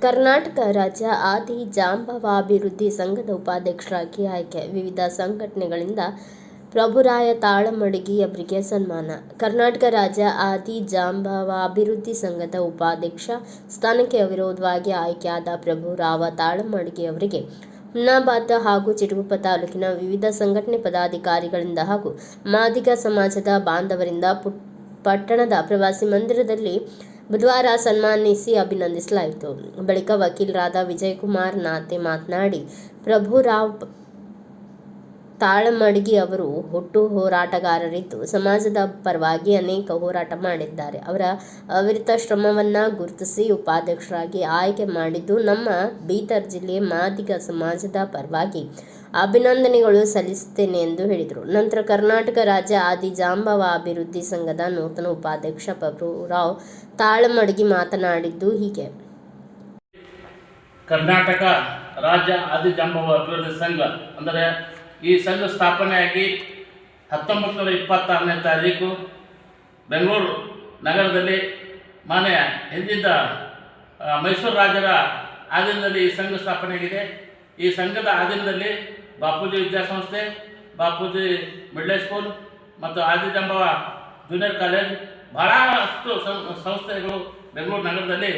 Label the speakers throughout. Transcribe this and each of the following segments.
Speaker 1: ಕರ್ನಾಟಕ ರಾಜ್ಯ ಆದಿ ಜಾಂಬವಾಭಿವೃದ್ಧಿ ಸಂಘದ ಉಪಾಧ್ಯಕ್ಷರಾಗಿ ಆಯ್ಕೆ. ವಿವಿಧ ಸಂಘಟನೆಗಳಿಂದ ಪ್ರಭುರಾಯ ತಾಳಮಡಗಿ ಅವರಿಗೆ ಸನ್ಮಾನ. ಕರ್ನಾಟಕ ರಾಜ್ಯ ಆದಿ ಜಾಂಬವಾಭಿವೃದ್ಧಿ ಸಂಘದ ಉಪಾಧ್ಯಕ್ಷ ಸ್ಥಾನಕ್ಕೆ ಅವಿರೋಧವಾಗಿ ಆಯ್ಕೆಯಾದ ಪ್ರಭುರಾವ ತಾಳಮಡಗಿ ಅವರಿಗೆ ಹುಮನಾಬಾದ ಹಾಗೂ ಚಿಟಗುಪ್ಪ ತಾಲೂಕಿನ ವಿವಿಧ ಸಂಘಟನೆ ಪದಾಧಿಕಾರಿಗಳಿಂದ ಹಾಗೂ ಮಾದಿಗ ಸಮಾಜದ ಬಾಂಧವರಿಂದ ಪಟ್ಟಣದ ಪ್ರವಾಸಿ ಮಂದಿರದಲ್ಲಿ ಬುಧವಾರ ಸನ್ಮಾನಿಸಿ ಅಭಿನಂದಿಸಲಾಯಿತು. ಬಳಿಕ ವಕೀಲರಾದ ವಿಜಯಕುಮಾರ್ ನಾತೆ ಮಾತನಾಡಿ, ಪ್ರಭುರಾವ್ ತಾಳಮಡಗಿ ಅವರು ಹುಟ್ಟು ಹೋರಾಟಗಾರರಿದ್ದು ಸಮಾಜದ ಪರವಾಗಿ ಅನೇಕ ಹೋರಾಟ ಮಾಡಿದ್ದಾರೆ. ಅವರ ಅವಿರತ ಶ್ರಮವನ್ನು ಗುರುತಿಸಿ ಉಪಾಧ್ಯಕ್ಷರಾಗಿ ಆಯ್ಕೆ ಮಾಡಿದ್ದು ನಮ್ಮ ಬೀದರ್ ಜಿಲ್ಲೆ ಮಾದಿಗ ಸಮಾಜದ ಪರವಾಗಿ ಅಭಿನಂದನೆಗಳು ಸಲ್ಲಿಸುತ್ತೇನೆ ಎಂದು ಹೇಳಿದರು. ನಂತರ ಕರ್ನಾಟಕ ರಾಜ್ಯ ಆದಿ ಜಾಂಬವಾಭಿವೃದ್ಧಿ ಸಂಘದ ನೂತನ ಉಪಾಧ್ಯಕ್ಷ ಪ್ರಭುರಾವ್ ತಾಳಮಡಗಿ ಮಾತನಾಡಿದ್ದು ಹೀಗೆ.
Speaker 2: ಕರ್ನಾಟಕ ರಾಜ್ಯ ಆದಿ ಜಾಂಬವಾಭಿವೃದ್ಧಿ ಸಂಘ ಅಂದರೆ ಈ ಸಂಘ ಸ್ಥಾಪನೆಯಾಗಿ 1926ನೇ ತಾರೀಕು ಬೆಂಗಳೂರು ನಗರದಲ್ಲಿ ಮಾನ್ಯ ಹಿಂದಿದ್ದ ಮೈಸೂರು ರಾಜರ ಆಧೀನದಲ್ಲಿ ಈ ಸಂಘ ಸ್ಥಾಪನೆಯಾಗಿದೆ. ಈ ಸಂಘದ ಆಧೀನದಲ್ಲಿ ಬಾಪೂಜಿ ವಿದ್ಯಾಸಂಸ್ಥೆ, ಬಾಪೂಜಿ ಮಿಡ್ಲ್ ಸ್ಕೂಲ್ ಮತ್ತು ಆದಿ ಜಾಂಬವ ಜೂನಿಯರ್ ಕಾಲೇಜ್ ಬಹಳಷ್ಟು ಸಂಸ್ಥೆಗಳು ಬೆಂಗಳೂರು ನಗರದಲ್ಲಿ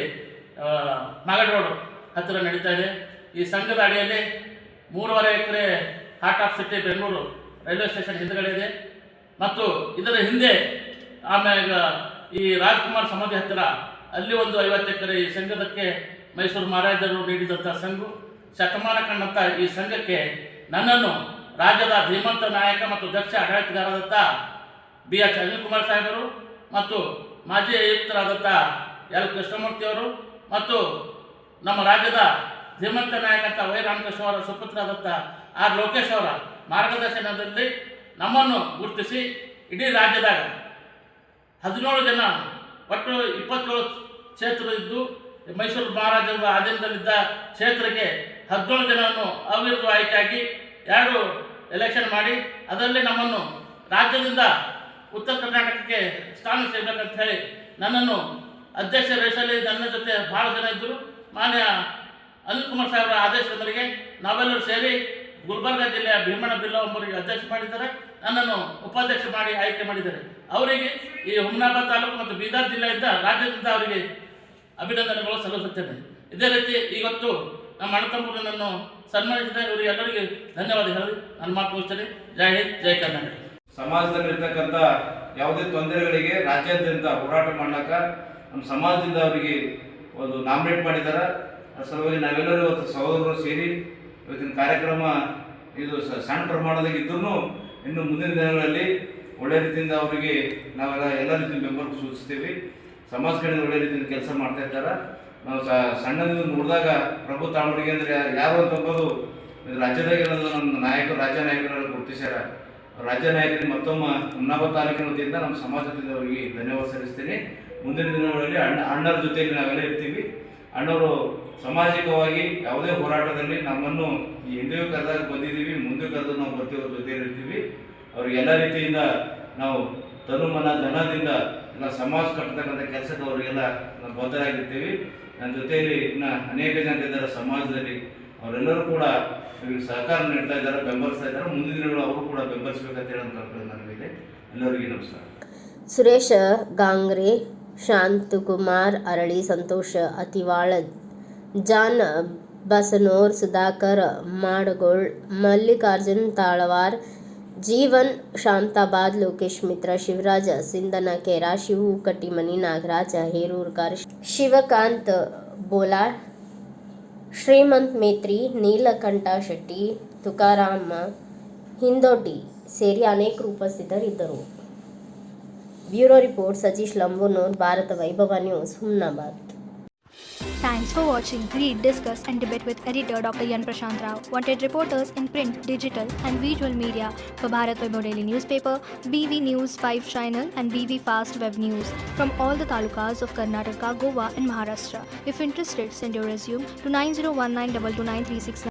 Speaker 2: ಮಾಗಡಿ ರೋಡ್ ಹತ್ತಿರ ನಡೀತಾ ಇದೆ. ಈ ಸಂಘದ ಅಡಿಯಲ್ಲಿ 3.5 acre heart of city Bengaluru railway station ಹಿಂದುಗಡೆ ಇದೆ ಮತ್ತು ಇದರ ಹಿಂದೆ ಆಮೇಲೆ ಈ ರಾಜ್ಕುಮಾರ್ ಸಮಾಧಿ ಹತ್ತಿರ ಅಲ್ಲಿ ಒಂದು 50 ಎಕರೆ ಈ ಸಂಘದಕ್ಕೆ ಮೈಸೂರು ಮಹಾರಾಜರು ನೀಡಿದಂಥ ಸಂಘ ಶತಮಾನ ಕಂಡಂಥ ಈ ಸಂಘಕ್ಕೆ ನನ್ನನ್ನು ರಾಜ್ಯದ ಧೀಮಂತ ನಾಯಕ ಮತ್ತು ದಕ್ಷ ಆಡಳಿತಗಾರರಾದಂಥ BH ಅನಿಲ್ ಕುಮಾರ್ ಸಾಹೇಬರು ಮತ್ತು ಮಾಜಿ ಆಯುಕ್ತರಾದಂಥ L ಕೃಷ್ಣಮೂರ್ತಿಯವರು ಮತ್ತು ನಮ್ಮ ರಾಜ್ಯದ ಧೀಮಂತ ನಾಯಕ ಅಂತ ವೈ ರಾಮಕೃಷ್ಣ ಅವರ ಸುಪುತ್ರರಾದಂಥ R ಲೋಕೇಶ್ ಅವರ ಮಾರ್ಗದರ್ಶನದಲ್ಲಿ ನಮ್ಮನ್ನು ಗುರುತಿಸಿ ಇಡೀ ರಾಜ್ಯದಾಗ 17 ಜನ ಒಟ್ಟು 27 ಕ್ಷೇತ್ರ ಇದ್ದು ಮೈಸೂರು ಮಹಾರಾಜರ ಅಧೀನದಲ್ಲಿದ್ದ ಕ್ಷೇತ್ರಕ್ಕೆ 17 ಜನರನ್ನು ಅವಿರೋಧ ಆಯ್ಕೆಯಾಗಿ 2 ಎಲೆಕ್ಷನ್ ಮಾಡಿ ಅದರಲ್ಲಿ ನಮ್ಮನ್ನು ರಾಜ್ಯದಿಂದ ಉತ್ತರ ಕರ್ನಾಟಕಕ್ಕೆ ಸ್ಥಾನ ಸಿಗಬೇಕಂತ ಹೇಳಿ ನನ್ನನ್ನು ಅಧ್ಯಕ್ಷ ರೇಷಲ್ಲಿ ನನ್ನ ಜೊತೆ ಭಾಳ ಜನ ಇದ್ದರು. ಮಾನ್ಯ ಅನಿಲ್ ಕುಮಾರ್ ಸಾಹೇಬರ ಆದೇಶದ ಮೇರೆಗೆ ನಾವೆಲ್ಲರೂ ಸೇರಿ ಗುಲ್ಬರ್ಗ ಜಿಲ್ಲೆಯ ಭೀಮಣ್ಣ ಬಿಲ್ಲ ಒಬ್ಬರಿಗೆ ಅಧ್ಯಕ್ಷ ಮಾಡಿದ್ದಾರೆ, ನನ್ನನ್ನು ಉಪಾಧ್ಯಕ್ಷ ಮಾಡಿ ಆಯ್ಕೆ ಮಾಡಿದ್ದಾರೆ. ಅವರಿಗೆ ಈ ಹುಮನಾಬಾದ್ ತಾಲೂಕು ಮತ್ತು ಬೀದರ್ ಜಿಲ್ಲೆಯಿಂದ ರಾಜ್ಯದಿಂದ ಅವರಿಗೆ ಅಭಿನಂದನೆಗಳು ಸಲ್ಲಿಸುತ್ತೇನೆ. ಇದೇ ರೀತಿ ಇವತ್ತು ನಮ್ಮ ಅಣ್ಣತಮ್ಮರು ನನ್ನನ್ನು ಸನ್ಮಾನಿಸಿದ ಇವರಿಗೆ ಎಲ್ಲರಿಗೆ ಧನ್ಯವಾದ ಹೇಳಿ ನನ್ನ ಮಾತು ಮುಗಿಸ್ತೇನೆ. ಜೈ ಹಿಂದ್, ಜೈ ಕರ್ನಾಟಕ.
Speaker 3: ಸಮಾಜದಲ್ಲಿರ್ತಕ್ಕಂಥ ಯಾವುದೇ ತೊಂದರೆಗಳಿಗೆ ರಾಜ್ಯಾದ್ಯಂತ ಹೋರಾಟ ಮಾಡಲಿಕ್ಕ ನಮ್ಮ ಸಮಾಜದಿಂದ ಅವರಿಗೆ ಒಂದು ನಾಮಿನೇಟ್ ಮಾಡಿದ್ದಾರೆ. ಸಲುವಾಗಿ ನಾವೆಲ್ಲರೂ ಇವತ್ತು ಸಹೋದರರು ಸೇರಿ ಇವತ್ತಿನ ಕಾರ್ಯಕ್ರಮ ಇದು ಸಣ್ಣ ಪ್ರಮಾಣದಾಗ ಇದ್ರೂ ಇನ್ನು ಮುಂದಿನ ದಿನಗಳಲ್ಲಿ ಒಳ್ಳೆ ರೀತಿಯಿಂದ ಅವರಿಗೆ ನಾವೆಲ್ಲ ಎಲ್ಲ ರೀತಿಯ ಬೆಂಬಲ ಸೂಚಿಸ್ತೀವಿ. ಸಮಾಜ ಕಡೆ ಒಳ್ಳೆ ರೀತಿಯಿಂದ ಕೆಲಸ ಮಾಡ್ತಾ ಇದ್ದಾರೆ. ನಾವು ಸಣ್ಣದಿಂದ ನೋಡಿದಾಗ ಪ್ರಭು ತಾಳಮಡಗಿ ಅಂದರೆ ಯಾರು ಅಂತಂಬೋದು ರಾಜ್ಯದಾಗ ನಮ್ಮ ನಾಯಕರು, ರಾಜ್ಯ ನಾಯಕರನ್ನು ಗುರುತಿಸ್ಯಾರ. ರಾಜ್ಯ ನಾಯಕರಿಗೆ ಮತ್ತೊಮ್ಮೆ ಹುಮನಾಬಾದ್ ತಾಲೂಕಿನ ವತಿಯಿಂದ ನಮ್ಮ ಸಮಾಜದಿಂದ ಅವರಿಗೆ ಧನ್ಯವಾದ ಸಲ್ಲಿಸ್ತೀನಿ. ಮುಂದಿನ ದಿನಗಳಲ್ಲಿ ಅಣ್ಣರ ಜೊತೆಯಲ್ಲಿ ನಾವೆಲ್ಲ ಇರ್ತೀವಿ. ಅಣ್ಣವರು ಸಾಮಾಜಿಕವಾಗಿ ಯಾವುದೇ ಹೋರಾಟದಲ್ಲಿ ನಮ್ಮನ್ನು ಈ ಹಿಂದೆಯೂ ಕರೆದಾಗ ಬಂದಿದ್ದೀವಿ, ಮುಂದೆ ಕರೆದು ನಾವು ಬರ್ತೀವಿ, ಅವ್ರ ಜೊತೆಯಲ್ಲಿ ಇರ್ತೀವಿ. ಅವ್ರಿಗೆ ಎಲ್ಲ ರೀತಿಯಿಂದ ನಾವು ತನುಮನ ಧನದಿಂದ ಎಲ್ಲ ಸಮಾಜ ಕಟ್ಟತಕ್ಕಂಥ ಕೆಲಸದವರಿಗೆಲ್ಲ ನಾವು ಬದ್ಧರಾಗಿರ್ತೀವಿ. ನನ್ನ ಜೊತೆಯಲ್ಲಿ ಇನ್ನು ಅನೇಕ ಜನ ಇದ್ದಾರೆ ಸಮಾಜದಲ್ಲಿ, ಅವರೆಲ್ಲರೂ ಕೂಡ ಇವ್ರಿಗೆ ಸಹಕಾರ ನೀಡ್ತಾ ಇದ್ದಾರೆ, ಬೆಂಬಲಿಸ್ತಾ ಇದ್ದಾರೆ. ಮುಂದಿನ ದಿನಗಳು ಅವರು ಕೂಡ ಬೆಂಬಲಿಸಬೇಕಂತ ಹೇಳೋದು ಕಲ್ಪನೆ ನನಗಿದೆ. ಎಲ್ಲರಿಗೂ ನಮಸ್ಕಾರ.
Speaker 1: ಸುರೇಶ ಗಾಂಗ್ರೆ, ಶಾಂತಕುಮಾರ್ ಅರಳಿ, ಸಂತೋಷ ಅತಿವಾಳ, ಜಾನ್ ಬಸನೂರ್, ಸುಧಾಕರ್ ಮಾಡಗೋಳ್, ಮಲ್ಲಿಕಾರ್ಜುನ್ ತಾಳವಾರ್, ಜೀವನ್ ಶಾಂತಾಬಾದ್, ಲೋಕೇಶ್ ಮಿತ್ರ, ಶಿವರಾಜ ಸಿಂದನಕೇರ, ಶಿವು ಕಟ್ಟಿಮನಿ, ನಾಗರಾಜ ಹೇರೂರ್ಕರ್, ಶಿವಕಾಂತ್ ಬೋಲಾರ್, ಶ್ರೀಮಂತ್ ಮೇತ್ರಿ, ನೀಲಕಂಠ ಶೆಟ್ಟಿ, ತುಕಾರಾಮ ಹಿಂದೊಡ್ಡಿ ಸೇರಿ ಅನೇಕರು ಉಪಸ್ಥಿತರಿದ್ದರು. ಬ್ಯೂರೋ ರಿಪೋರ್ಟ್ ಸತೀಶ್ ಲಂಬೂನೂರ್, ಭಾರತ ವೈಭವ news, Humnabad.
Speaker 4: Thanks for watching. Read, discuss and debate with editor Dr. Yan Prashant Rao. Wanted reporters in print, digital and visual media for Bharat Vaibhav Daily Newspaper, BV News 5 Channel and BV Fast Web News from all the talukas of Karnataka, Goa and Maharashtra. If interested, send your resume to 9019229369.